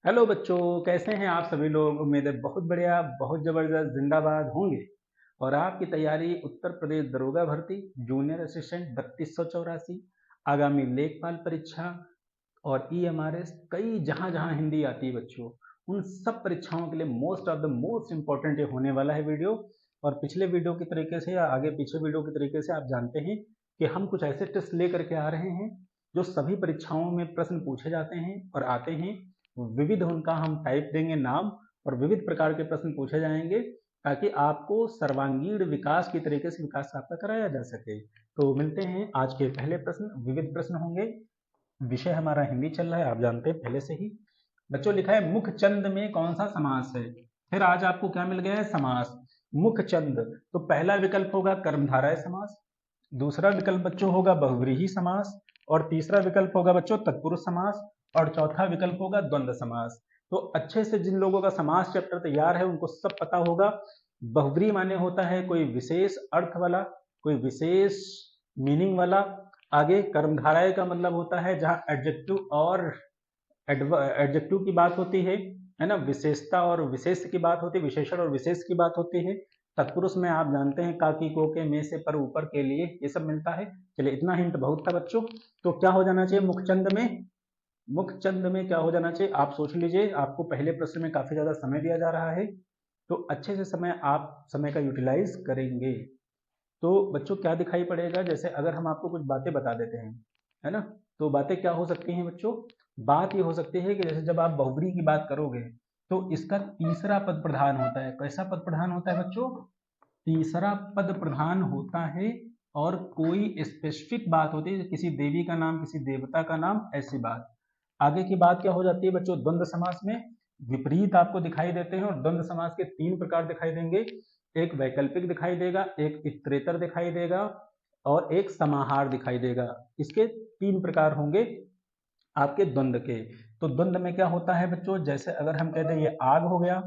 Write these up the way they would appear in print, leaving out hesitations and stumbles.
Hello बच्चों, कैसे हैं आप सभी लोग। उम्मीद है बहुत बढ़िया, बहुत जबरदस्त, जिंदाबाद होंगे। और आपकी तैयारी उत्तर प्रदेश दरोगा भर्ती जूनियर असिस्टेंट 3284, आगामी लेखपाल परीक्षा और ईएमआरएस, कई जहां जहां हिंदी आती है बच्चों, उन सब परीक्षाओं के लिए most of the most important ये होने वाला है वीडियो। और पिछले वीडियो की तरीके से या आगे पीछे वीडियो के तरीके से आप जानते हैं कि हम कुछ ऐसे टेस्ट लेकर के आ रहे हैं जो सभी परीक्षाओं में प्रश्न पूछे जाते हैं और आते हैं। विविध उनका हम टाइप देंगे नाम, और विविध प्रकार के प्रश्न पूछे जाएंगे ताकि आपको सर्वांगीण विकास की तरीके से विकास आपका कराया जा सके। तो मिलते हैं आज के पहले प्रश्न। विविध प्रश्न होंगे, विषय हमारा हिंदी चल रहा है, आप जानते हैं पहले से ही। बच्चों लिखा है मुख चंद में कौन सा समास है। फिर आज आपको क्या मिल गया है, समास। मुख चंद, तो पहला विकल्प होगा कर्मधारय समास, दूसरा विकल्प बच्चों होगा बहुव्रीहि समास, और तीसरा विकल्प होगा बच्चों तत्पुरुष समास, और चौथा विकल्प होगा द्वंद्व समास। तो अच्छे से जिन लोगों का समास चैप्टर तैयार है उनको सब पता होगा। बहुव्रीहि माने होता है कोई विशेष अर्थ वाला, कोई विशेष मीनिंग वाला। आगे कर्मधारय का मतलब होता है जहां एडजेक्टिव और एडजेक्टिव की बात होती है ना, विशेषता और विशेष की बात होती है, विशेषण और विशेष की बात होती है। तत्पुरुष में आप जानते हैं का की को के में से पर ऊपर के लिए ये सब मिलता है। चलिए इतना हिंट बहुत था बच्चों। तो क्या हो जाना चाहिए मुखचंद में, मुखचंद में क्या हो जाना चाहिए आप सोच लीजिए। आपको पहले प्रश्न में काफी ज्यादा समय दिया जा रहा है, तो अच्छे से समय आप समय का यूटिलाइज करेंगे। तो बच्चों क्या दिखाई पड़ेगा, जैसे अगर हम आपको कुछ बातें बता देते हैं, है ना, तो बातें क्या हो सकती हैं बच्चों। बात ये हो सकती है कि जैसे जब आप बहुव्रीहि की बात करोगे तो इसका तीसरा पद प्रधान होता है। कैसा पद प्रधान होता है बच्चों, तीसरा पद प्रधान होता है। और कोई स्पेसिफिक बात होती है, किसी देवी का नाम, किसी देवता का नाम, ऐसी बात। आगे की बात क्या हो जाती है बच्चों, द्वंद्व समास में विपरीत आपको दिखाई देते हैं, और द्वंद्व समास के तीन प्रकार दिखाई देंगे। एक वैकल्पिक दिखाई देगा, एक इतरेतर दिखाई देगा, और एक समाहार दिखाई देगा। इसके तीन प्रकार होंगे आपके द्वंद्व के। तो द्वंद्व में क्या होता है बच्चों, जैसे अगर हम कहते हैं ये आग हो गया,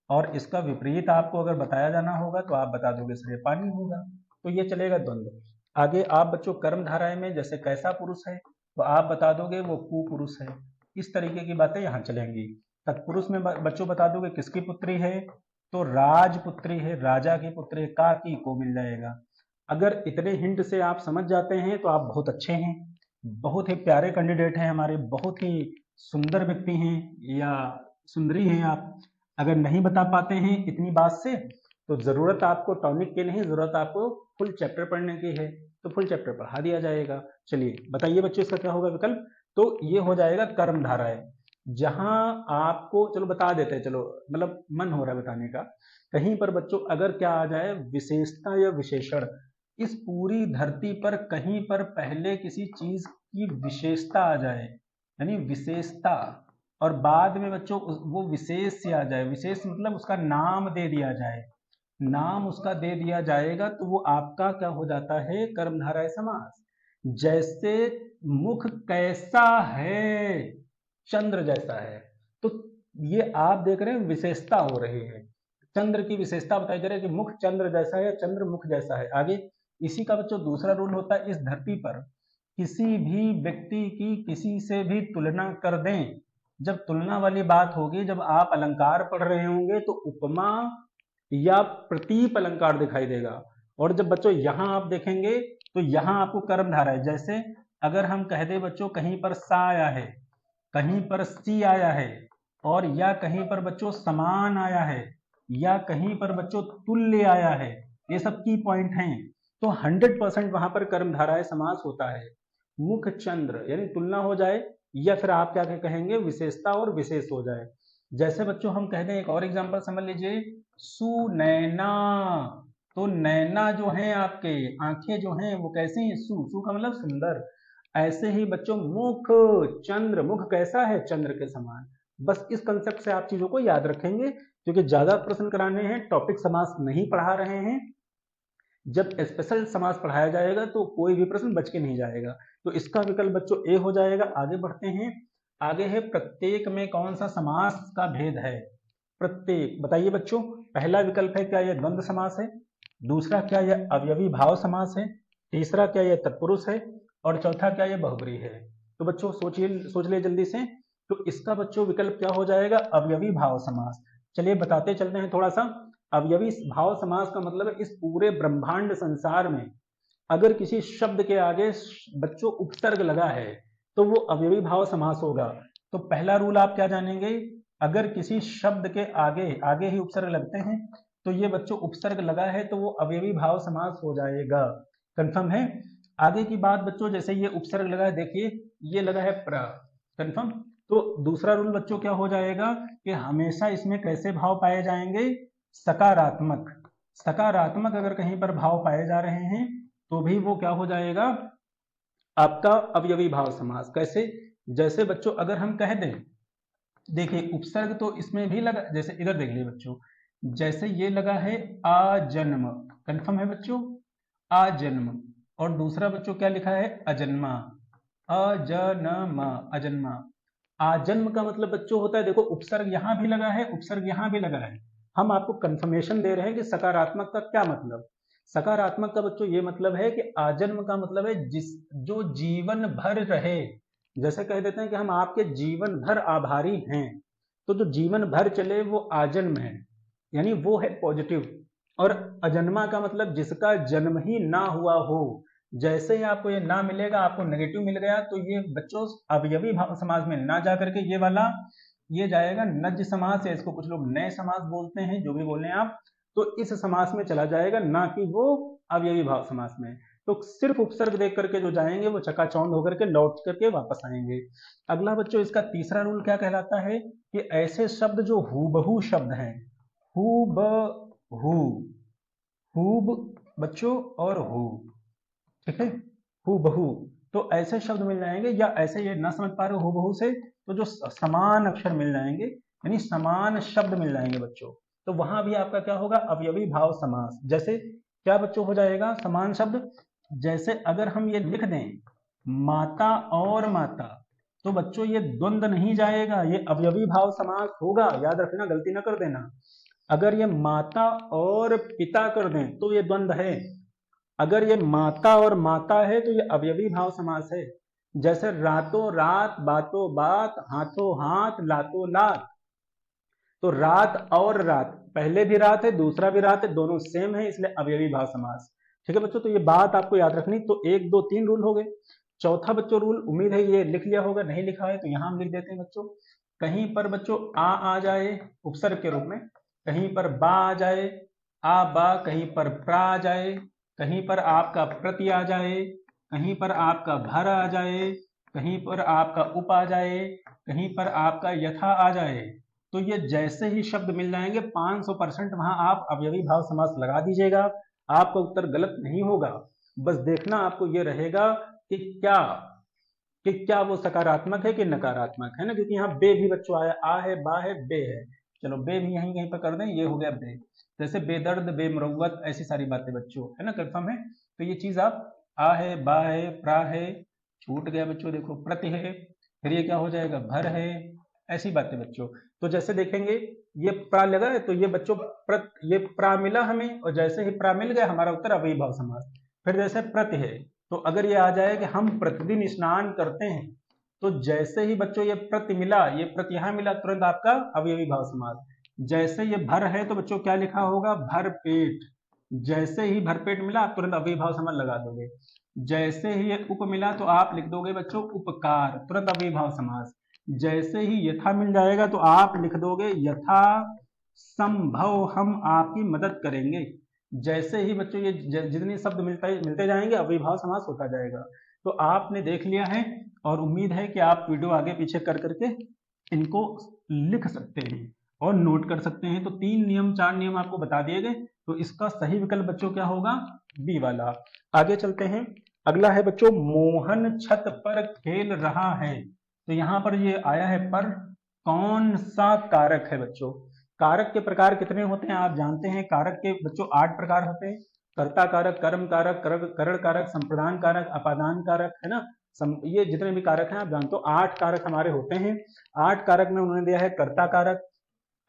और इसका विपरीत आपको अगर बताया जाना होगा तो आप बता दोगे सर ये पानी होगा, तो ये चलेगा द्वंद्व। आगे आप बच्चों कर्म धाराएं में जैसे कैसा पुरुष है तो आप बता दोगे वो कुपुरुष है। इस तरीके की बातें यहाँ चलेंगी। तत्पुरुष में बच्चों बता दोगे किसकी पुत्री है, तो राजपुत्री है, राजा की पुत्री है, का की को मिल जाएगा। अगर इतने हिंट से आप समझ जाते हैं तो आप बहुत अच्छे हैं, बहुत ही प्यारे कैंडिडेट हैं हमारे, बहुत ही सुंदर व्यक्ति हैं या सुंदरी हैं आप। अगर नहीं बता पाते हैं इतनी बात से तो जरूरत आपको टॉनिक की नहीं, जरूरत आपको फुल चैप्टर पढ़ने की है, तो फुल चैप्टर पढ़ा दिया जाएगा। चलिए बताइए बच्चों इसका क्या होगा विकल्प, तो ये हो जाएगा कर्म धाराएं। जहां आपको चलो बता देते हैं, चलो मतलब मन हो रहा है बताने का। कहीं पर बच्चों अगर क्या आ जाए विशेषता या विशेषण, इस पूरी धरती पर कहीं पर पहले किसी चीज की विशेषता आ जाए, यानी विशेषता, और बाद में बच्चों वो विशेष से आ जाए, विशेष मतलब उसका नाम दे दिया जाए, नाम उसका दे दिया जाएगा, तो वो आपका क्या हो जाता है, कर्मधारय समास। जैसे मुख कैसा है, चंद्र जैसा है, तो ये आप देख रहे हैं विशेषता हो रही है, चंद्र की विशेषता बताई जा रही है कि मुख चंद्र जैसा है, चंद्र मुख जैसा है। आगे इसी का बच्चों दूसरा रूल होता है, इस धरती पर किसी भी व्यक्ति की किसी से भी तुलना कर दें, जब तुलना वाली बात होगी, जब आप अलंकार पढ़ रहे होंगे तो उपमा या प्रतीप अलंकार दिखाई देगा। और जब बच्चों यहां आप देखेंगे तो यहां आपको कर्म धारा है। जैसे अगर हम कह दे बच्चों कहीं पर सा आया है, कहीं पर सी आया है, और या कहीं पर बच्चों समान आया है, या कहीं पर बच्चों तुल्य आया है, ये सब की पॉइंट हैं, तो 100% वहां पर कर्मधाराय समास होता है। मुख चंद्र यानी तुलना हो जाए, या फिर आप क्या कहेंगे विशेषता और विशेष हो जाए। जैसे बच्चों हम कह दें, एक और एग्जांपल समझ लीजिए, सुनैना, तो नैना जो है आपके आंखें जो हैं वो कैसी हैं, सु का मतलब सुंदर। ऐसे ही बच्चों मुख चंद्र, मुख कैसा है, चंद्र के समान। बस इस कंसेप्ट से आप चीजों को याद रखेंगे, क्योंकि ज्यादा प्रश्न कराने हैं, टॉपिक समास नहीं पढ़ा रहे हैं। जब स्पेशल समास पढ़ाया जाएगा तो कोई भी प्रश्न बच के नहीं जाएगा। तो इसका विकल्प बच्चों ए हो जाएगा। आगे बढ़ते हैं, आगे है प्रत्येक में कौन सा समास का भेद है। प्रत्येक बताइए बच्चों, पहला विकल्प है क्या यह द्वंद्व समास है, दूसरा क्या यह अवयवी भाव समास है, तीसरा क्या यह तत्पुरुष है, और चौथा क्या यह बहुब्रीहि है। तो बच्चों सोचिए, सोच ले जल्दी से। तो इसका बच्चों विकल्प क्या हो जाएगा? अवयवी भाव समास। चलिए बताते चलते हैं थोड़ा सा। अवयवी भाव समास का मतलब है इस पूरे ब्रह्मांड संसार में अगर किसी शब्द के आगे बच्चों उपसर्ग लगा है तो वो अवयवी भाव समास होगा। तो पहला रूल आप क्या जानेंगे? अगर किसी शब्द के आगे आगे ही उपसर्ग लगते हैं तो ये बच्चों उपसर्ग लगा है तो वो अवयवी भाव समास हो जाएगा। कंफर्म है? आगे की बात बच्चों, जैसे ये उपसर्ग लगा है, देखिए ये लगा है प्र, कंफर्म। तो दूसरा रूल बच्चों क्या हो जाएगा कि हमेशा इसमें कैसे भाव पाए जाएंगे? सकारात्मक। सकारात्मक अगर कहीं पर भाव पाए जा रहे हैं तो भी वो क्या हो जाएगा? आपका अवयवी भाव समास। कैसे? जैसे बच्चों अगर हम कह दें, देखिए उपसर्ग तो इसमें भी लगा, जैसे इधर देख लीजिए बच्चों, जैसे ये लगा है आजन्म, कंफर्म है बच्चों? आजन्म। और दूसरा बच्चों क्या लिखा है? अजन्मा। अजन्मा, अजन्मा। आजन्म का मतलब बच्चों होता है, देखो उपसर्ग यहां भी लगा है, उपसर्ग यहां भी लगा है। हम आपको कंफर्मेशन दे रहे हैं कि सकारात्मक का क्या मतलब। सकारात्मक का बच्चों ये मतलब है कि आजन्म का मतलब है जिस जो जीवन भर रहे। जैसे कह देते हैं कि हम आपके जीवन भर आभारी हैं, तो जो जीवन भर चले वो आजन्म है, यानी वो है पॉजिटिव। और अजन्मा का मतलब जिसका जन्म ही ना हुआ हो। जैसे ही आपको ये ना मिलेगा, आपको नेगेटिव मिल गया, तो ये बच्चों अवयवी भाव समाज में ना जा करके ये वाला ये जाएगा नज समास, या इसको कुछ लोग नए समास बोलते हैं, जो भी बोले आप, तो इस समास में चला जाएगा, ना कि वो अवयवी भाव समास में। तो सिर्फ उपसर्ग देख करके जो जाएंगे वो चकाचौंध होकर के लौट करके वापस आएंगे। अगला बच्चों इसका तीसरा रूल क्या कहलाता है कि ऐसे शब्द जो हूबहू शब्द हैं, हूबहू, हूब बच्चों और हू, ठीक है, हूबहू, तो ऐसे शब्द मिल जाएंगे, या ऐसे ये ना समझ पा रहे हो हूबहू से, तो जो समान अक्षर मिल जाएंगे, यानी समान शब्द मिल जाएंगे बच्चों, तो वहां भी आपका क्या होगा? अवयवी भाव समास। जैसे क्या बच्चों हो जाएगा? समान शब्द। जैसे अगर हम ये लिख दें माता और माता, तो बच्चों ये द्वंद्व नहीं जाएगा, ये अवयवी भाव समास होगा, याद रखना, गलती ना कर देना। अगर ये माता और पिता कर दें तो ये द्वंद्व है। अगर ये माता और माता है तो ये अवयवी भाव समास है। जैसे रातों रात, बातों बात, हाथों हाथ, लातों लात, तो रात और रात, पहले भी रात है दूसरा भी रात है, दोनों सेम है, इसलिए अवयवी भाव समास। ठीक है बच्चों, तो ये बात आपको याद रखनी। तो एक दो तीन रूल हो गए। चौथा बच्चों रूल, उम्मीद है ये लिख लिया होगा, नहीं लिखा है तो यहां हम लिख देते हैं बच्चों। कहीं पर बच्चों आ जाए उपसर्ग के रूप में, कहीं पर बा आ जाए, आ बा, कहीं पर प्रा आ जाए, कहीं पर आपका प्रति आ जाए, कहीं पर आपका भर आ जाए, कहीं पर आपका उप आ जाए, कहीं पर आपका यथा आ जाए, तो ये जैसे ही शब्द मिल जाएंगे 500% वहां आप अवयवी भाव समास लगा दीजिएगा। आपका उत्तर गलत नहीं होगा। बस देखना आपको ये रहेगा कि क्या वो सकारात्मक है कि नकारात्मक है ना, क्योंकि यहाँ बे भी बच्चों आया, आ है, बा है, बे है। चलो बे भी यहीं कहीं पर कर दें, ये हो गया बे। जैसे बेदर्द, बेमुरव्वत, ऐसी सारी बातें बच्चों, है ना, कंफर्म है। तो ये चीज आप, आ है, बा है, प्रा है, छूट गया बच्चों, देखो प्रति है, फिर ये क्या हो जाएगा? भर है, ऐसी बातें बच्चों। तो जैसे देखेंगे ये प्रा लगा है तो ये बच्चों ये प्रा मिला हमें, और जैसे ही प्रा मिल गया हमारा उत्तर अवयवी भाव समास। फिर जैसे प्रति है, तो अगर ये आ जाए कि हम प्रतिदिन स्नान करते हैं, तो जैसे ही बच्चों ये प्रति मिला, ये प्रति यहां मिला, तुरंत आपका अवयवी भाव समास। जैसे ये भर है तो बच्चों क्या लिखा होगा? भर पेट। जैसे ही भरपेट मिला आप तुरंत अवयवी भाव समास लगा दोगे। जैसे ही ये उप मिला तो आप लिख दोगे बच्चों उपकार, तुरंत अवयवी भाव समास। जैसे ही यथा मिल जाएगा तो आप लिख दोगे यथा संभव हम आपकी मदद करेंगे। जैसे ही बच्चों ये जितने शब्द मिलते जाएंगे अवयवी भाव समास होता जाएगा। तो आपने देख लिया है, और उम्मीद है कि आप वीडियो आगे पीछे कर करके इनको लिख सकते हैं और नोट कर सकते हैं। तो 3 नियम 4 नियम आपको बता दिए गए, तो इसका सही विकल्प बच्चों क्या होगा? बी वाला। आगे चलते हैं। अगला है बच्चों, मोहन छत पर खेल रहा है। तो यहां पर ये आया है पर, कौन सा कारक है बच्चों? कारक के प्रकार कितने होते हैं आप जानते हैं? कारक के बच्चों 8 प्रकार होते हैं। कर्ता कारक, कर्म कारक, करण कारक, संप्रदान कारक, अपादान कारक, है ना। ये जितने भी कारक हैं आप जानते हो, 8 कारक हमारे होते हैं। 8 कारक में उन्होंने दिया है कर्ता कारक,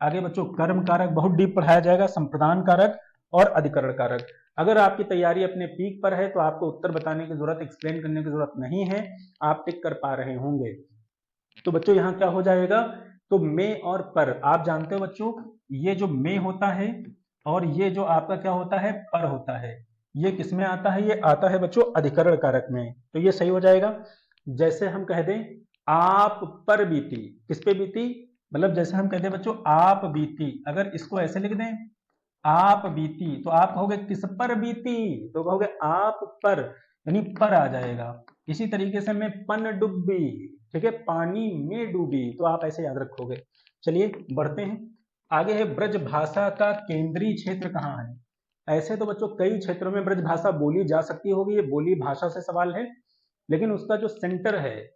आगे बच्चों कर्म कारक बहुत डीप पढ़ाया जाएगा, संप्रदान कारक और अधिकरण कारक। अगर आपकी तैयारी अपने पीक पर है तो आपको उत्तर बताने की जरूरत, एक्सप्लेन करने की जरूरत नहीं है, आप टिक कर पा रहे होंगे। तो बच्चों यहाँ क्या हो जाएगा, तो में और पर, आप जानते हो बच्चों ये जो में होता है और ये जो आपका क्या होता है पर होता है, ये किस में आता है, ये आता है बच्चों अधिकरण कारक में, तो ये सही हो जाएगा। जैसे हम कह दें आप पर बीती, किस पे बीती, मतलब जैसे हम कहते हैं बच्चों आप बीती, अगर इसको ऐसे लिख दें आप बीती, तो आप कहोगे किस पर बीती, तो कहोगे आप पर, यानी पर आ जाएगा। इसी तरीके से मैं पन डुब्बी, ठीक है, पानी में डूबी, तो आप ऐसे याद रखोगे। चलिए बढ़ते हैं आगे, है ब्रज भाषा का केंद्रीय क्षेत्र कहाँ है। ऐसे तो बच्चों कई क्षेत्रों में ब्रज भाषा बोली जा सकती होगी, ये बोली भाषा से सवाल है, लेकिन उसका जो सेंटर है,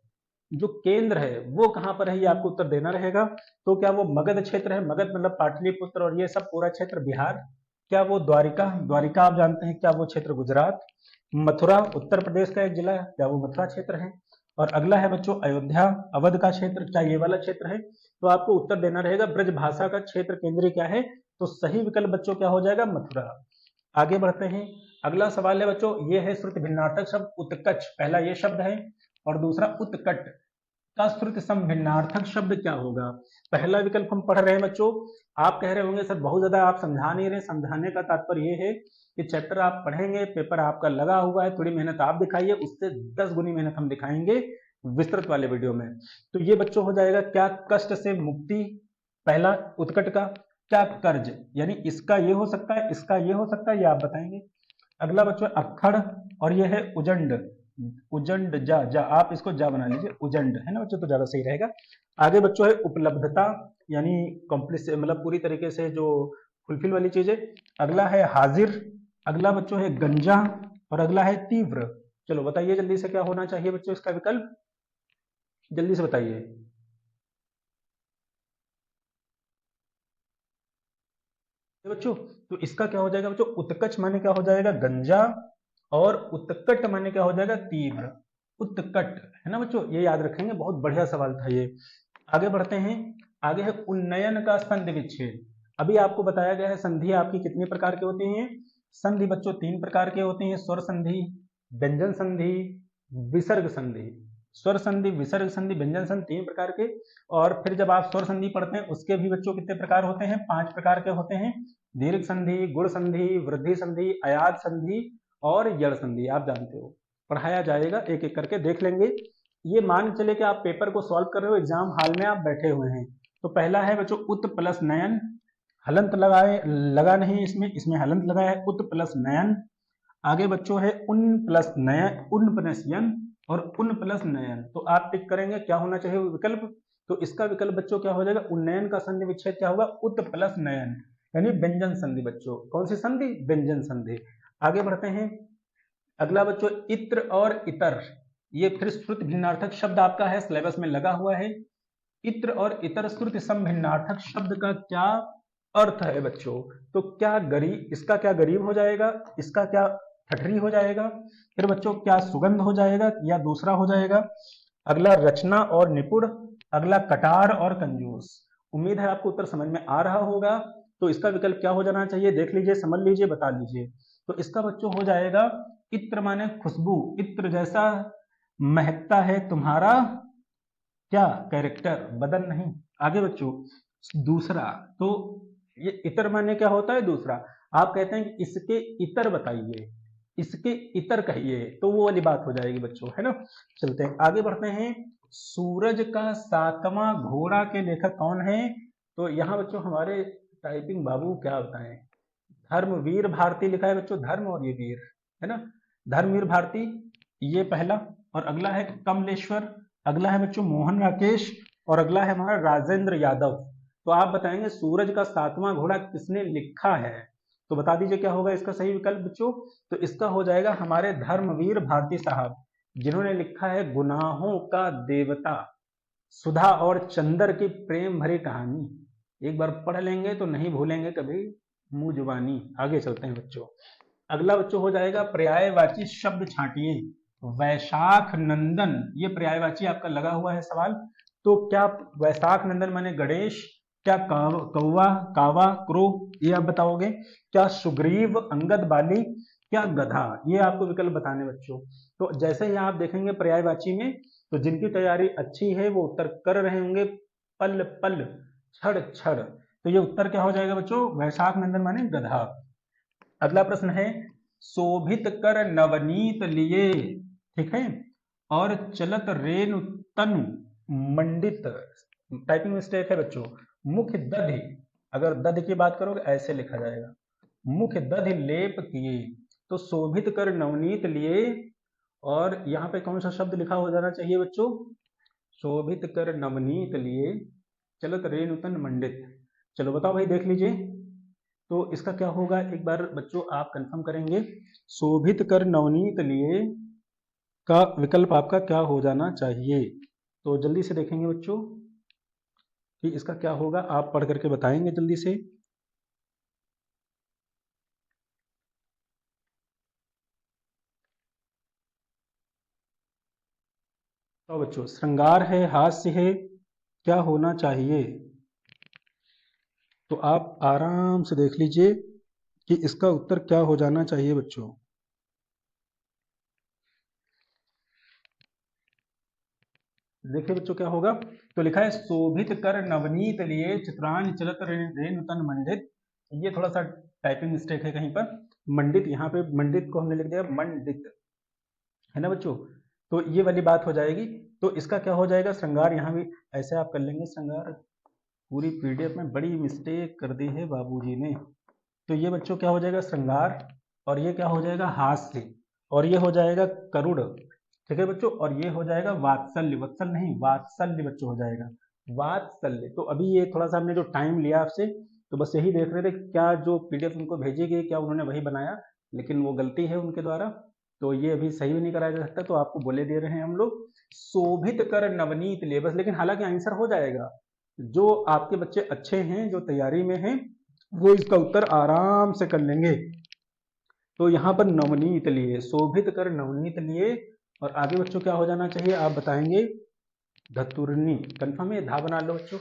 जो केंद्र है, वो कहाँ पर है, ये आपको उत्तर देना रहेगा। तो क्या वो मगध क्षेत्र है, मगध मतलब पाटलिपुत्र और ये सब पूरा क्षेत्र बिहार, क्या वो द्वारिका, द्वारिका आप जानते हैं, क्या वो क्षेत्र गुजरात, मथुरा उत्तर प्रदेश का एक जिला है, क्या वो मथुरा क्षेत्र है, और अगला है बच्चों अयोध्या अवध का क्षेत्र, क्या ये वाला क्षेत्र है। तो आपको उत्तर देना रहेगा ब्रज भाषा का क्षेत्र केंद्रीय क्या है, तो सही विकल्प बच्चों क्या हो जाएगा, मथुरा। आगे बढ़ते हैं, अगला सवाल है बच्चों, ये है श्रुति भिन्नार्थक शब्द उत्कच, पहला ये शब्द है, और दूसरा उत्कट का श्रुति समभिन्नार्थक शब्द क्या होगा। पहला विकल्प हम पढ़ रहे हैं बच्चों, आप कह रहे होंगे सर बहुत ज्यादा आप समझा नहीं रहे, समझाने का तात्पर्य ये है कि चैप्टर आप पढ़ेंगे, पेपर आपका लगा हुआ है, थोड़ी मेहनत आप दिखाइए, उससे 10 गुनी मेहनत हम दिखाएंगे विस्तृत वाले वीडियो में। तो ये बच्चों हो जाएगा क्या कष्ट से मुक्ति, पहला उत्कट का, क्या कर्ज, यानी इसका ये हो सकता है, इसका ये हो सकता है, ये आप बताएंगे। अगला बच्चों अक्खड़, और ये है उजंड, उजंड जा, जा आप इसको जा बना लीजिए, उजंड है ना बच्चों, तो ज्यादा सही रहेगा। आगे बच्चों है उपलब्धता, यानी कॉम्प्लीस मतलब पूरी तरीके से जो फुलफिल वाली चीजें। अगला है हाजिर, अगला बच्चों है गंजा, और अगला है तीव्र। चलो बताइए जल्दी से क्या होना चाहिए बच्चों इसका विकल्प, जल्दी से बताइए। बच्चों तो इसका क्या हो जाएगा बच्चों, उत्कच माने क्या हो जाएगा गंजा, और उत्कट माने क्या हो जाएगा तीव्र, उत्कट, है ना बच्चों, ये याद रखेंगे, बहुत बढ़िया सवाल था ये। आगे बढ़ते हैं, आगे है उन्नयन का संधि विच्छेद। अभी आपको बताया गया है संधि आपकी कितने प्रकार के होती हैं, संधि बच्चों 3 प्रकार के होते हैं, स्वर संधि, व्यंजन संधि, विसर्ग संधि। स्वर संधि, विसर्ग संधि, व्यंजन संधि 3 प्रकार के, और फिर जब आप स्वर संधि पढ़ते हैं उसके भी बच्चों कितने प्रकार होते हैं, 5 प्रकार के होते हैं, दीर्घ संधि, गुण संधि, वृद्धि संधि, अयाद संधि और यड़ संधि, आप जानते हो, पढ़ाया जाएगा एक एक करके देख लेंगे। ये मान चले कि आप पेपर को सॉल्व कर रहे हो, एग्जाम हॉल में आप बैठे हुए हैं। तो पहला है बच्चों उत प्लस नयन, हलंत लगाए, लगा नहीं इसमें, इसमें हलंत लगाया है, उत प्लस नयन। आगे बच्चों है उन प्लस नयन, उन प्लस यन और उन प्लस नयन, तो आप टिक करेंगे क्या होना चाहिए विकल्प, तो इसका विकल्प बच्चों क्या हो जाएगा, उन्नयन का संधि विच्छेद क्या होगा, उत प्लस नयन, यानी व्यंजन संधि बच्चों, कौन सी संधि, व्यंजन संधि। आगे बढ़ते हैं, अगला बच्चों इत्र और इतर, ये फिर श्रुति भिन्नार्थक शब्द आपका है, सिलेबस में लगा हुआ है। इत्र और इतर श्रुति समभिन्नार्थक शब्द का क्या अर्थ है बच्चों, तो क्या गरीब, इसका क्या गरीब हो जाएगा, इसका क्या ठठरी हो जाएगा, फिर बच्चों क्या सुगंध हो जाएगा या दूसरा हो जाएगा। अगला रचना और निपुण, अगला कटार और कंजूस। उम्मीद है आपको उत्तर समझ में आ रहा होगा। तो इसका विकल्प क्या हो जाना चाहिए, देख लीजिए, समझ लीजिए, बता लीजिए। तो इसका बच्चों हो जाएगा इत्र माने खुशबू, इत्र जैसा महकता है तुम्हारा क्या कैरेक्टर, बदन नहीं। आगे बच्चों दूसरा, तो ये इतर माने क्या होता है, दूसरा, आप कहते हैं कि इसके इतर बताइए, इसके इतर कहिए, तो वो वाली बात हो जाएगी बच्चों, है ना। चलते हैं आगे बढ़ते हैं, सूरज का 7वां घोड़ा के लेखक कौन है, तो यहाँ बच्चों हमारे टाइपिंग बाबू क्या बताएं, धर्मवीर भारती लिखा है बच्चों, धर्म और ये वीर, है ना, धर्मवीर भारती, ये पहला। और अगला है कमलेश्वर, अगला है बच्चों मोहन राकेश, और अगला है हमारा राजेंद्र यादव। तो आप बताएंगे सूरज का 7वां घोड़ा किसने लिखा है, तो बता दीजिए क्या होगा इसका सही विकल्प बच्चों, तो इसका हो जाएगा हमारे धर्मवीर भारती साहब, जिन्होंने लिखा है गुनाहों का देवता, सुधा और चंद्र की प्रेम भरी कहानी। एक बार पढ़ लेंगे तो नहीं भूलेंगे कभी मुंह जुबानी। आगे चलते हैं बच्चों, अगला बच्चों हो जाएगा पर्यायवाची शब्द छांटिए। वैशाख नंदन, ये पर्यायवाची आपका लगा हुआ है सवाल, तो क्या वैशाख नंदन माने गणेश, क्या कौवा, कावा, क्रो, ये आप बताओगे, क्या सुग्रीव अंगद बाली, क्या गधा, ये आपको विकल्प बताने बच्चों। तो जैसे ही आप देखेंगे पर्यायवाची में, तो जिनकी तैयारी अच्छी है वो उत्तर कर रहे होंगे पल पल क्षण क्षण। तो ये उत्तर क्या हो जाएगा बच्चों? वैशाख नंदन माने गधा। अगला प्रश्न है, शोभित कर नवनीत लिए, ठीक है, और चलत रेणु तनु मंडित। टाइपिंग मिस्टेक है बच्चों। मुख दधि, अगर दधि की बात करोगे ऐसे लिखा जाएगा, मुख दधि लेप किए। तो शोभित कर नवनीत लिए, और यहां पे कौन सा शब्द लिखा हो जाना चाहिए बच्चों? शोभित कर नवनीत लिए, चलत रेणुतन मंडित। चलो बताओ भाई, देख लीजिए तो इसका क्या होगा, एक बार बच्चों आप कंफर्म करेंगे। शोभित कर नवनीत लिए का विकल्प आपका क्या हो जाना चाहिए? तो जल्दी से देखेंगे बच्चों कि इसका क्या होगा, आप पढ़ करके बताएंगे जल्दी से। तो बच्चों श्रृंगार है, हास्य है, क्या होना चाहिए? तो आप आराम से देख लीजिए कि इसका उत्तर क्या हो जाना चाहिए बच्चों। देखिए बच्चों क्या होगा, तो लिखा है शोभित कर नवनीत लिए चित्रांग चलत रेणुतन मंडित। ये थोड़ा सा टाइपिंग मिस्टेक है कहीं पर, मंडित यहाँ पे मंडित को हमने लिख दिया मंडित, है ना बच्चों। तो ये वाली बात हो जाएगी। तो इसका क्या हो जाएगा, श्रृंगार यहाँ भी ऐसे आप कर लेंगे श्रृंगार। पूरी पीडीएफ में बड़ी मिस्टेक कर दी है बाबूजी ने। तो ये बच्चों क्या हो जाएगा, श्रृंगार, और ये क्या हो जाएगा, हास्य, और ये हो जाएगा करुण, ठीक है बच्चों, और ये हो जाएगा वात्सल्य, वत्सल नहीं वात्सल्य बच्चों हो जाएगा, वात्सल्य। तो अभी ये थोड़ा सा हमने जो टाइम लिया आपसे, तो बस यही देख रहे थे क्या जो पीडीएफ उनको भेजी गई क्या उन्होंने वही बनाया, लेकिन वो गलती है उनके द्वारा, तो ये अभी सही भी नहीं कराया जा सकता, तो आपको बोले दे रहे हैं हम लोग शोभित कर नवनीत लिए बस। लेकिन हालांकि आंसर हो जाएगा, जो आपके बच्चे अच्छे हैं जो तैयारी में हैं वो इसका उत्तर आराम से कर लेंगे। तो यहाँ पर नवनीत लिए, शोभित कर नवनीत लिए, और आगे बच्चों क्या हो जाना चाहिए आप बताएंगे, धतुरनी। कंफर्म है, धा बना लो बच्चों।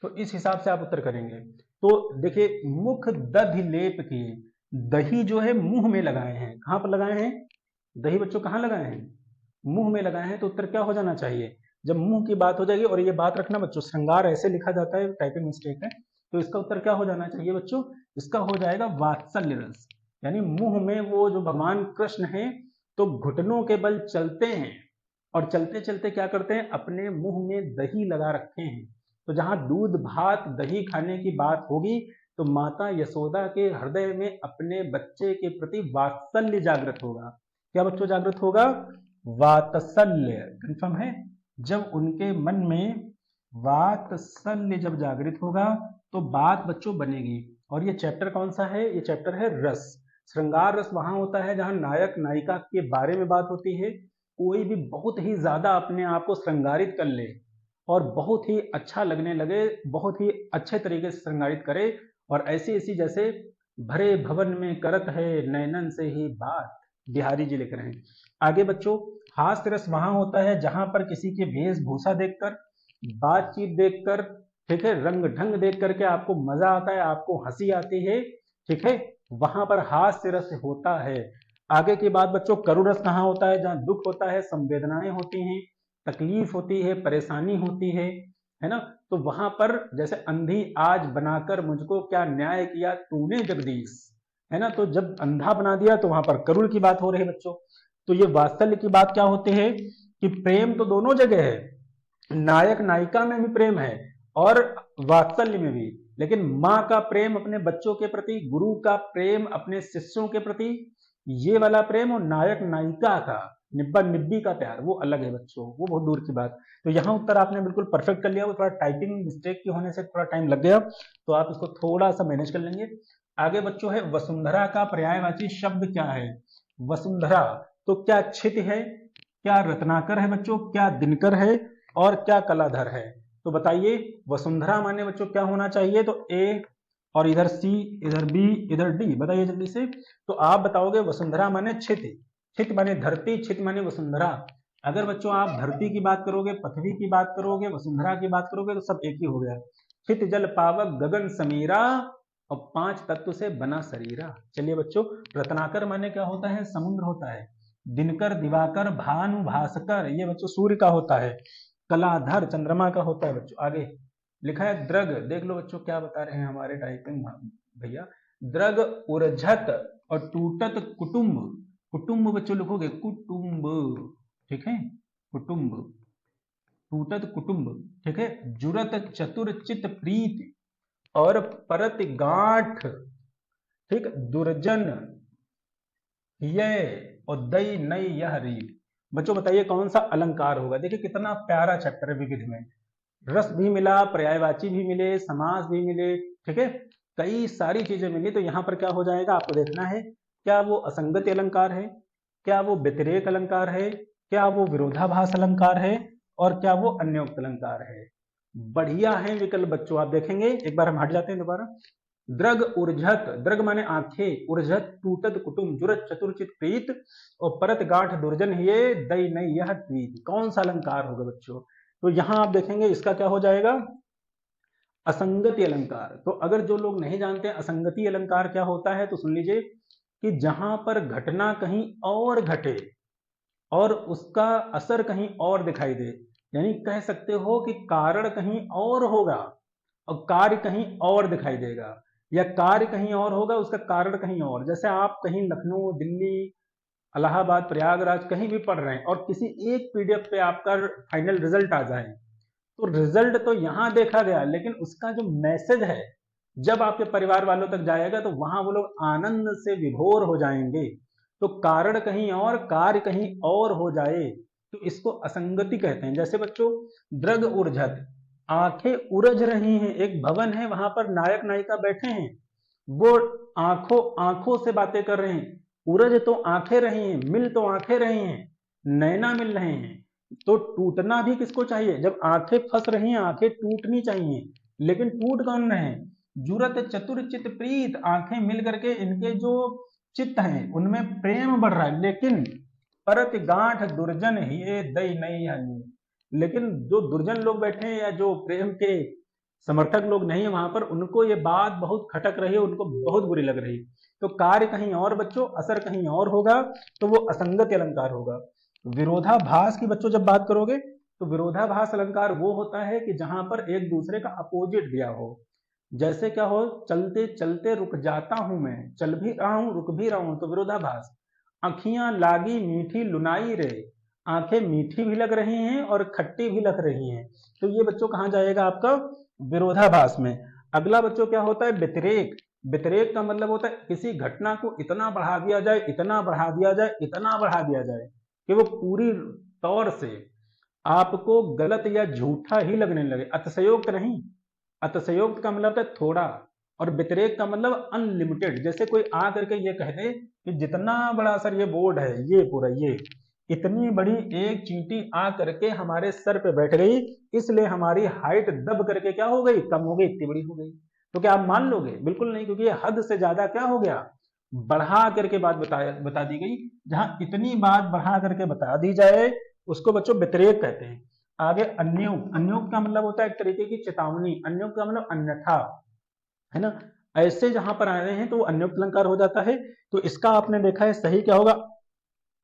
तो इस हिसाब से आप उत्तर करेंगे। तो देखिए मुख दधि लेप किए, दही जो है मुंह में लगाए हैं, कहां पर लगाए हैं, दही बच्चों कहां लगाए हैं, मुंह में लगाए हैं। तो उत्तर क्या हो जाना चाहिए, जब मुंह की बात हो जाएगी, और ये बात रखना बच्चों श्रृंगार ऐसे लिखा जाता है, टाइपिंग मिस्टेक है, तो इसका उत्तर क्या हो जाना चाहिए बच्चों, इसका हो जाएगा वात्सल्य रस। यानी मुंह में वो जो भगवान कृष्ण है तो घुटनों के बल चलते हैं, और चलते चलते क्या करते हैं, अपने मुंह में दही लगा रखे हैं। तो जहां दूध भात दही खाने की बात होगी तो माता यशोदा के हृदय में अपने बच्चे के प्रति वात्सल्य जागृत होगा। क्या बच्चों जागृत होगा, वात्सल्य। कंफर्म है, जब उनके मन में वात्सल्य जब जागृत होगा तो बात बच्चों बनेगी। और ये चैप्टर कौन सा है, ये चैप्टर है रस। श्रृंगार रस वहां होता है जहां नायक नायिका के बारे में बात होती है, कोई भी बहुत ही ज्यादा अपने आप को श्रृंगारित कर ले और बहुत ही अच्छा लगने लगे, बहुत ही अच्छे तरीके से श्रृंगारित करे, और ऐसी ऐसी जैसे भरे भवन में करत है नैनन से ही बात, बिहारी जी लिख रहे हैं। आगे बच्चों हास्य रस वहां होता है जहां पर किसी के वेशभूषा देखकर, बातचीत देखकर, ठीक है, रंग ढंग देख करके आपको मजा आता है, आपको हंसी आती है, ठीक है, वहां पर हास्य रस होता है। आगे की बात बच्चों करुण रस कहाँ होता है, जहां दुख होता है, संवेदनाएं होती हैं, तकलीफ होती है, परेशानी होती है ना। तो वहां पर जैसे अंधी आज बनाकर मुझको क्या न्याय किया तूने जगदीश, है ना। तो जब अंधा बना दिया तो वहां पर करुण की बात हो रही है बच्चों। तो ये वात्सल्य की बात क्या होती है कि प्रेम तो दोनों जगह है, नायक नायिका में भी प्रेम है और वात्सल्य में भी, लेकिन माँ का प्रेम अपने बच्चों के प्रति, गुरु का प्रेम अपने शिष्यों के प्रति, ये वाला प्रेम, और नायक नायिका का निब्बा निब्बी का प्यार वो अलग है बच्चों, वो बहुत दूर की बात। तो यहाँ उत्तर आपने बिल्कुल परफेक्ट कर लिया, वो थोड़ा टाइपिंग मिस्टेक की होने से थोड़ा टाइम लग गया, तो आप इसको थोड़ा सा मैनेज कर लेंगे। आगे बच्चों है वसुंधरा का पर्यायवाची शब्द क्या है, वसुंधरा, तो क्या क्षिति है, क्या रत्नाकर है बच्चों, क्या दिनकर है, और क्या कलाधर है। तो बताइए वसुंधरा माने बच्चों क्या होना चाहिए, तो ए, और इधर सी, इधर बी, इधर डी, बताइए जल्दी से। तो आप बताओगे वसुंधरा माने क्षिति, क्षित माने धरती, क्षित माने वसुंधरा। अगर बच्चों आप धरती की बात करोगे, पृथ्वी की बात करोगे, वसुंधरा की बात करोगे तो सब एक ही हो गया। क्षित जल पावक गगन समीरा, और 5 तत्व से बना शरीरा। चलिए बच्चों रत्नाकर माने क्या होता है, समुद्र होता है। दिनकर, दिवाकर, भानु, भास्कर, ये बच्चों सूर्य का होता है। कलाधर चंद्रमा का होता है बच्चों। आगे लिखा है द्रग, देख लो बच्चों क्या बता रहे हैं हमारे टाइपिंग भैया। द्रग उर्झत और टूटत कुटुंब, कुटुंब बच्चों लिखोगे कुटुंब, ठीक है, कुटुंब, टूटत कुटुंब, ठीक है। जुरत चतुर चित प्रीत और परत गांठ, ठीक, दुर्जन ये और दई नई यह रीत। बच्चों बताइए कौन सा अलंकार होगा। देखिए कितना प्यारा चैप्टर है विविध में, रस भी मिला, पर्यायवाची भी मिले, समास भी मिले, ठीक है, कई सारी चीजें मिली। तो यहाँ पर क्या हो जाएगा आपको देखना है, क्या वो असंगति अलंकार है, क्या वो व्यतिरेक अलंकार है, क्या वो विरोधाभास अलंकार है, और क्या वो अन्योक्त अलंकार है। बढ़िया है विकल्प बच्चों, आप देखेंगे। एक बार हम हट जाते हैं दोबारा। द्रग उर्झत, द्रग माने आंखें, उर्झत टूटत कुटुंब, जुरत चतुर्चित प्रीत और परत गांठ दुर्जन ये दई नई यह प्रीत। कौन सा अलंकार होगा बच्चों। तो यहां आप देखेंगे इसका क्या हो जाएगा, असंगति अलंकार। तो अगर जो लोग नहीं जानते असंगति अलंकार क्या होता है तो सुन लीजिए कि जहां पर घटना कहीं और घटे और उसका असर कहीं और दिखाई दे, यानी कह सकते हो कि कारण कहीं और होगा और कार्य कहीं और दिखाई देगा, या कार्य कहीं और होगा उसका कारण कहीं और। जैसे आप कहीं लखनऊ, दिल्ली, इलाहाबाद, प्रयागराज कहीं भी पढ़ रहे हैं और किसी एक पीडीएफ पे आपका फाइनल रिजल्ट आ जाए, तो रिजल्ट तो यहां देखा गया लेकिन उसका जो मैसेज है जब आपके परिवार वालों तक जाएगा तो वहां वो लोग आनंद से विभोर हो जाएंगे। तो कारण कहीं और, कार्य कहीं और हो जाए तो इसको असंगति कहते हैं। जैसे बच्चों द्रग उर्झत, आंखें उरझ रही हैं, एक भवन है वहां पर नायक नायिका बैठे हैं, वो आंखों आंखों से बातें कर रहे हैं, उरझ तो आंखें रही हैं, मिल तो आंखें रही हैं, नैना मिल रहे हैं। तो टूटना भी किसको चाहिए, जब आंखें फंस रही हैं आंखें टूटनी चाहिए, लेकिन टूट कौन रहे हैं। जुरत चतुर चित प्रीत, आंखें मिल करके इनके जो चित्त हैं उनमें प्रेम बढ़ रहा है, लेकिन परत गांठ दुर्जन ही दई नहीं हनी, लेकिन जो दुर्जन लोग बैठे हैं या जो प्रेम के समर्थक लोग नहीं है वहां पर, उनको ये बात बहुत खटक रही है, उनको बहुत बुरी लग रही है। तो कार्य कहीं और बच्चों, असर कहीं और होगा, तो वो असंगत अलंकार होगा। विरोधाभास की बच्चों जब बात करोगे तो विरोधाभास अलंकार वो होता है कि जहां पर एक दूसरे का अपोजिट दिया हो। जैसे क्या हो, चलते चलते रुक जाता हूं मैं, चल भी रहा हूं रुक भी रहा हूं, तो विरोधाभास। अखियां लागी मीठी लुनाई रे, आंखें मीठी भी लग रही हैं और खट्टी भी लग रही हैं। तो ये बच्चों कहां जाएगा आपका, विरोधाभास में। अगला बच्चों क्या होता है, व्यतिरेक। व्यतिरेक का मतलब होता है किसी घटना को इतना बढ़ा दिया जाए, इतना बढ़ा दिया जाए, इतना बढ़ा दिया जाए कि वो पूरी तौर से आपको गलत या झूठा ही लगने लगे। अतिशयोक्त नहीं, अतिशयोक्त का मतलब है थोड़ा, और व्यतिरेक का मतलब अनलिमिटेड। जैसे कोई आ करके ये कह दे कि जितना बड़ा सर ये बोर्ड है, ये पूरा ये इतनी बड़ी एक चींटी आ करके हमारे सर पे बैठ गई, इसलिए हमारी हाइट दब करके क्या हो गई, कम हो गई, इतनी बड़ी हो गई। तो क्या आप मान लोगे, बिल्कुल नहीं, क्योंकि ये हद से ज्यादा क्या हो गया, बढ़ा करके बात बता दी गई। जहां इतनी बात बढ़ा करके बता दी जाए उसको बच्चों व्यतिरेक कहते हैं। आगे अन्योक्त, अन्योक्त का मतलब होता है एक तरीके की चेतावनी, अन्योक्त का मतलब अन्यथा, है ना। ऐसे जहां पर आ रहे हैं तो वो अन्योक्त अलंकार हो जाता है। तो इसका आपने देखा है सही क्या होगा,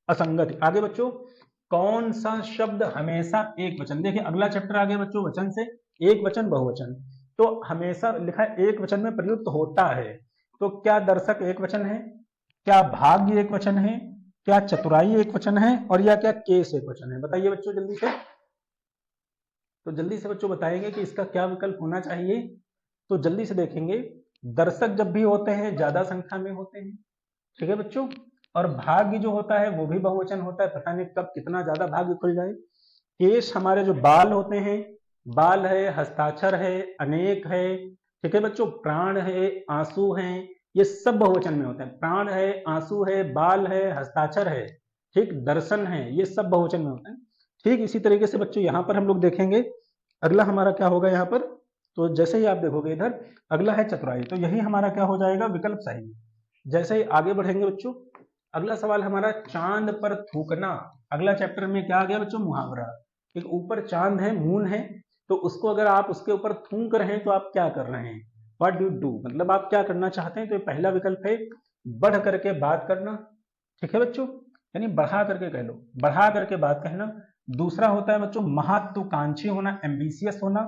असंगति। आगे बच्चों कौन सा शब्द हमेशा एक वचन, देखिए अगला चैप्टर आ गया बच्चों वचन से, एक वचन बहुवचन। तो हमेशा लिखा है एक वचन में प्रयुक्त होता है। तो क्या दर्शक एक वचन है, क्या भाग्य एक वचन है, क्या चतुराई एक वचन है, और या क्या केस एक वचन है। बताइए बच्चों जल्दी से। तो जल्दी से बच्चों बताएंगे कि इसका क्या विकल्प होना चाहिए। तो जल्दी से देखेंगे, दर्शक जब भी होते हैं ज्यादा संख्या में होते हैं, ठीक है बच्चों। और भाग्य जो होता है वो भी बहुवचन होता है, पता नहीं कब कितना ज्यादा भाग्य खुल जाए। केश हमारे जो बाल होते हैं, बाल है, हस्ताक्षर है, अनेक है, ठीक है बच्चों, प्राण है, आंसू हैं, ये सब बहुवचन में होते हैं। प्राण है, आंसू है, बाल है, हस्ताक्षर है, ठीक, दर्शन है, ये सब बहुवचन में होते हैं। ठीक इसी तरीके से बच्चों यहां पर हम लोग देखेंगे अगला हमारा क्या होगा यहाँ पर। तो जैसे ही आप देखोगे इधर अगला है चतुराई, तो यही हमारा क्या हो जाएगा, विकल्प सही। जैसे ही आगे बढ़ेंगे बच्चों, अगला सवाल हमारा चांद पर थूकना। अगला चैप्टर में क्या आ गया बच्चों, मुहावरा। एक ऊपर चांद है, मून है, तो उसको अगर आप उसके ऊपर थूक रहे हैं तो आप क्या कर रहे हैं, व्हाट डू डू, मतलब आप क्या करना चाहते हैं। तो पहला विकल्प है बढ़ करके बात करना, ठीक है बच्चों। यानी बढ़ा करके कह लो, बढ़ा करके बात कहना। दूसरा होता है बच्चों महत्वाकांक्षी होना, एम्बिशियस होना।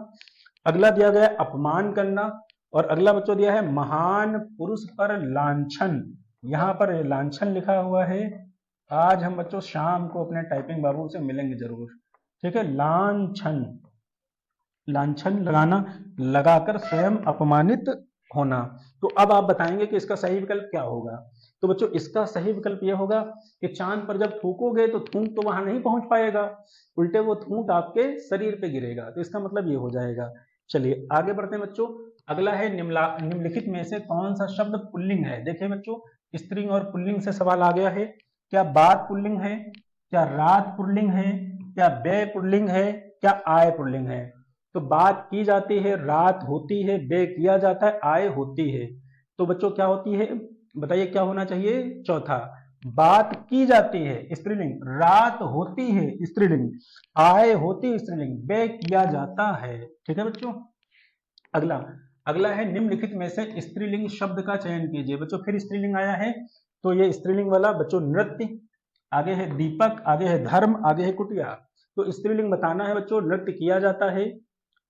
अगला दिया गया है अपमान करना, और अगला बच्चों दिया है महान पुरुष पर लांछन। यहाँ पर लांछन लिखा हुआ है। आज हम बच्चों शाम को अपने टाइपिंग बाबू से मिलेंगे जरूर, ठीक है। लांछन, लांछन लगाना, लगाकर स्वयं अपमानित होना। तो अब आप बताएंगे कि इसका सही विकल्प क्या होगा। तो बच्चों इसका सही विकल्प यह होगा कि चांद पर जब थूकोगे तो थूक तो वहां नहीं पहुंच पाएगा, उल्टे वो थूक आपके शरीर पे गिरेगा। तो इसका मतलब ये हो जाएगा। चलिए आगे बढ़ते हैं बच्चों। अगला है निम्नलिखित में से कौन सा शब्द पुल्लिंग है। देखिए बच्चों, स्त्रीलिंग और पुल्लिंग से सवाल आ गया है। क्या बात पुल्लिंग है, क्या रात पुल्लिंग है, क्या व्यय पुल्लिंग है, क्या आय पुल्लिंग है। तो बात की जाती है, रात होती है, व्यय किया जाता है, आय होती है। तो बच्चों क्या होती है, बताइए क्या होना चाहिए। चौथा, बात की जाती है स्त्रीलिंग, रात होती है स्त्रीलिंग, आय होती है स्त्रीलिंग, व्यय किया जाता है। ठीक है बच्चों। अगला अगला है निम्नलिखित में से स्त्रीलिंग शब्द का चयन कीजिए। बच्चों फिर स्त्रीलिंग आया है, तो ये स्त्रीलिंग वाला बच्चों नृत्य, आगे है दीपक, आगे है धर्म, आगे है कुटिया। तो स्त्रीलिंग बताना है बच्चों, नृत्य किया जाता है,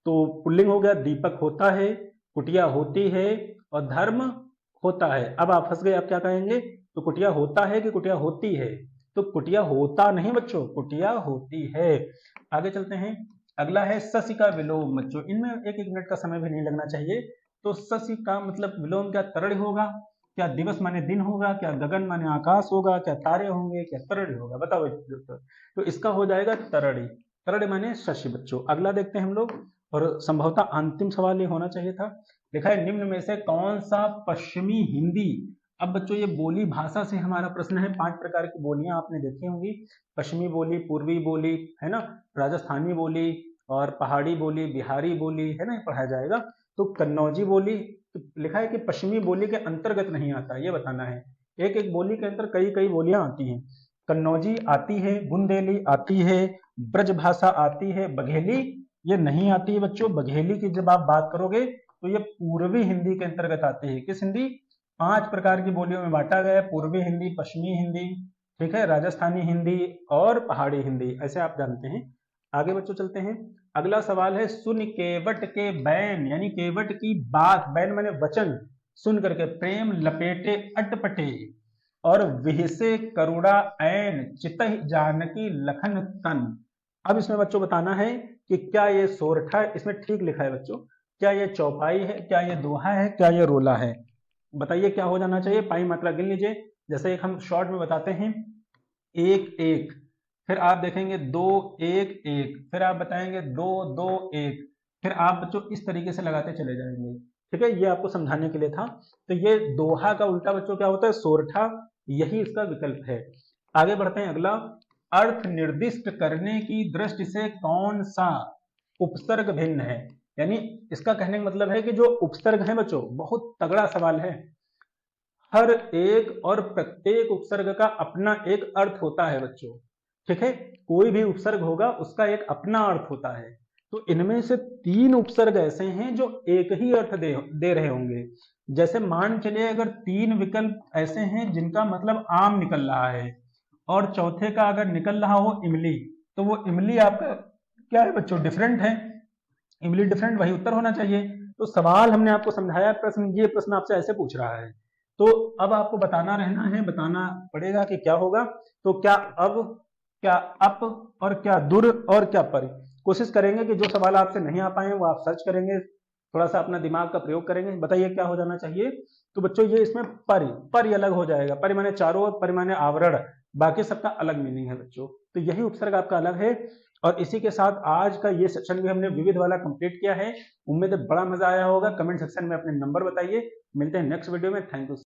तो पुल्लिंग हो गया, दीपक होता है, कुटिया होती है, और धर्म होता है। अब आप फंस गए, आप क्या कहेंगे, तो कुटिया होता है कि कुटिया होती है। तो कुटिया होता नहीं बच्चों, कुटिया होती है। आगे चलते हैं। अगला है शशि का विलोम। बच्चों इनमें एक एक मिनट का समय भी नहीं लगना चाहिए। तो शशि का मतलब विलोम क्या तरड़ होगा, क्या दिवस माने दिन होगा, क्या गगन माने आकाश होगा, क्या तारे होंगे, क्या तरड़ी होगा, बताओ। तो इसका हो जाएगा तरड़ी, तरड़ी माने शशि बच्चों। अगला देखते हैं हम लोग, और संभवतः अंतिम सवाल ये होना चाहिए था। लिखा है निम्न में से कौन सा पश्चिमी हिंदी। अब बच्चों ये बोली भाषा से हमारा प्रश्न है। 5 प्रकार की बोलियां आपने देखी होंगी, पश्चिमी बोली, पूर्वी बोली, है ना, राजस्थानी बोली, और पहाड़ी बोली, बिहारी बोली, है ना, ये पढ़ाया जाएगा। तो कन्नौजी बोली, तो लिखा है कि पश्चिमी बोली के अंतर्गत नहीं आता, ये बताना है। एक एक बोली के अंदर कई कई बोलियां आती हैं। कन्नौजी आती है, बुंदेली आती है, ब्रज भाषा आती है, बघेली ये नहीं आती है बच्चों। बघेली की जब आप बात करोगे तो ये पूर्वी हिंदी के अंतर्गत आती है। किस हिंदी, 5 प्रकार की बोलियों में बांटा गया है, पूर्वी हिंदी, पश्चिमी हिंदी, ठीक है, राजस्थानी हिंदी और पहाड़ी हिंदी, ऐसे आप जानते हैं। आगे बच्चों चलते हैं। अगला सवाल है सुन केवट के बैन, यानी केवट की बात, बैन माने वचन, सुन करके प्रेम लपेटे अटपटे, और विहसे करुणा ऐन चितहि जानकी लखन तन। अब इसमें बच्चों बताना है कि क्या ये सोरठा, इसमें ठीक लिखा है बच्चों, क्या ये चौपाई है, क्या ये दोहा है, क्या ये रोला है। बताइए क्या हो जाना चाहिए, पाई मात्रा गिन लीजिए। जैसे एक हम शॉर्ट में बताते हैं, एक एक, फिर आप देखेंगे दो एक एक, फिर आप बताएंगे दो दो एक, फिर आप बच्चों इस तरीके से लगाते चले जाएंगे। ठीक है, ये आपको समझाने के लिए था। तो ये दोहा का उल्टा बच्चों क्या होता है, सोरठा, यही इसका विकल्प है। आगे बढ़ते हैं। अगला, अर्थ निर्दिष्ट करने की दृष्टि से कौन सा उपसर्ग भिन्न है। यानी इसका कहने का मतलब है कि जो उपसर्ग है बच्चों, बहुत तगड़ा सवाल है। हर एक और प्रत्येक उपसर्ग का अपना एक अर्थ होता है बच्चों। ठीक है, कोई भी उपसर्ग होगा उसका एक अपना अर्थ होता है। तो इनमें से 3 उपसर्ग ऐसे हैं जो एक ही अर्थ दे रहे होंगे। जैसे मान चलिए अगर 3 विकल्प ऐसे हैं जिनका मतलब आम निकल रहा है, और चौथे का अगर निकल रहा हो इमली, तो वो इमली आपका क्या है बच्चों, डिफरेंट है। इमली डिफरेंट, वही उत्तर होना चाहिए। तो सवाल हमने आपको समझाया, प्रश्न ये प्रश्न आपसे ऐसे पूछ रहा है। तो अब आपको बताना रहना है, बताना पड़ेगा कि क्या होगा। तो क्या अब, क्या अप, और क्या दुर, और क्या पर। कोशिश करेंगे कि जो सवाल आपसे नहीं आ पाए वो आप सर्च करेंगे, थोड़ा सा अपना दिमाग का प्रयोग करेंगे। बताइए क्या हो जाना चाहिए। तो बच्चों ये इसमें पर अलग हो जाएगा। पर माने चारों ओर, पर माने आवरण, बाकी सबका अलग मीनिंग है बच्चों। तो यही उपसर्ग आपका अलग है। और इसी के साथ आज का ये सेक्शन भी हमने विविध वाला कंप्लीट किया है। उम्मीद है बड़ा मजा आया होगा। कमेंट सेक्शन में अपने नंबर बताइए। मिलते हैं नेक्स्ट वीडियो में। Thank you.